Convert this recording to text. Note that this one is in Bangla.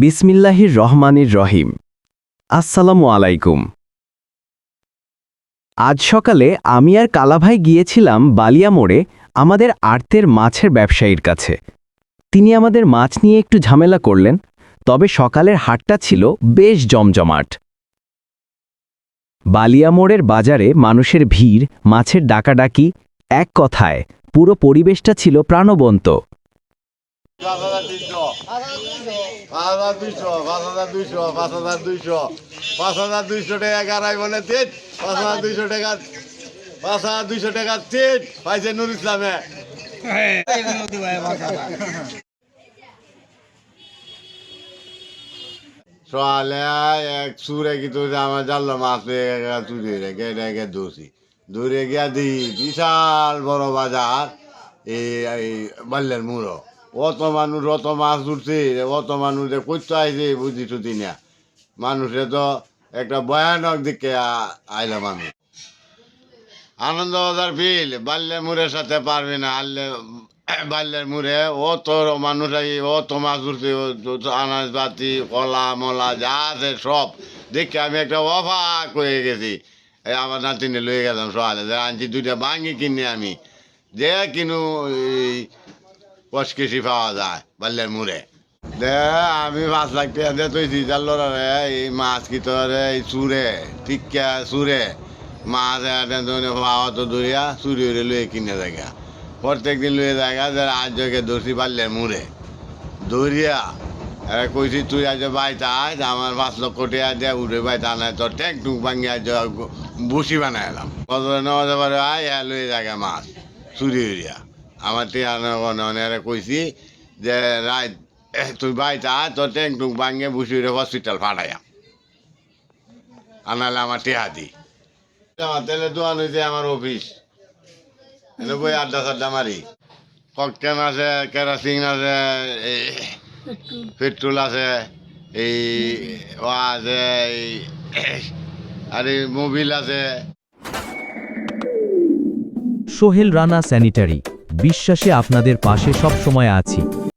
বিসমিল্লাহির রহমানির রহিম। আসসালামু আলাইকুম। আজ সকালে আমি আর কালাভাই গিয়েছিলাম বালিয়া মোড়ে আমাদের আড়তের মাছের ব্যবসায়ীর কাছে। তিনি আমাদের মাছ নিয়ে একটু ঝামেলা করলেন, তবে সকালের হাটটা ছিল বেশ জমজমাট। বালিয়া মোড়ের বাজারে মানুষের ভিড়, মাছের ডাকাডাকি, এক কথায় পুরো পরিবেশটা ছিল প্রাণবন্ত। 5,200, 5,200, 5,200, 5,200, 5,200 টাকা গাড়াই বলে তিন, 5,200 টাকা, 5,200 টাকা তিন, পাইছে নুর ইসলামে। সকালে এক সুরে কিন্তু আমার জানলো মাছ চুরি রেখে রেখে দৌড়ছি, দৌড়ে গিয়া দিই বিশাল বড় বাজার এই বাল্যের মুড়ো, অত মানুষ, অত মাছ উঠছে, অত মানুষ যে করতে আইছে বুঝি টুঝি না, মানুষে তো একটা ভয়ানক দিকে আইলাম আমি। আনন্দবাজার বিল বাল্যের মুড়ের সাথে পারবে না, বাল্যের মুড়ে অত মানুষ আই, অত মাছ উঠছে, আনাজপাতি কলা মলা যা আছে সব দেখে আমি একটা অবাক হয়ে গেছি। এই আমার নাতিনে লয়ে গেলাম সকালে, আনছি দুইটা বাঙি কিনে আমি, যে কিনু এই 5 কেজি পাওয়া যায় বাল্যের মুড়ে। দে আমি 5 লাখ টাকা দিয়ে তুই জানলো রে, এই মাছ কি তোর এই চুরে টিকা চুরে মাছ পাওয়া তো দরিয়া চুরি হয়ে লুয়ে কিনে জায়গা, প্রত্যেক দিন লুয়ে জায়গা যে আজ জগে ধরছি বাল্যের মুড়ে দরিয়া। কইছি তুই আজ বাইতে আজ আমার 5 লক্ষ টাকা দিয়ে উঠে বাইতে আনায় তোর ট্যাঙ্ক টুক ভাঙিয়ে আজ বসি বানাই এলাম, কত নেওয়া পারে আয় হ্যাঁ লুয়ে জায়গা মাছ চুরি হইয়া। আমার টিয়া কইছি যে রাত তুই বাইতে আয় তোর ট্যাঙ্ক টুক ভাঙিয়ে বসি হসপিটাল ফাটাইয়া আনালে আমার টিয়া দি। আমার তেলের দোকান হয়েছে আমার অফিস, এনে বই আড্ডা সাড্ডা মারি, ককটেন আছে, কেরাসিন আছে, এই পেট্রোল আছে, এই ও আছে, এই আর এই মোবিল আছে। সোহেল রানা স্যানিটারি, বিশ্বাসে আপনাদের পাশে সব সময় আছি।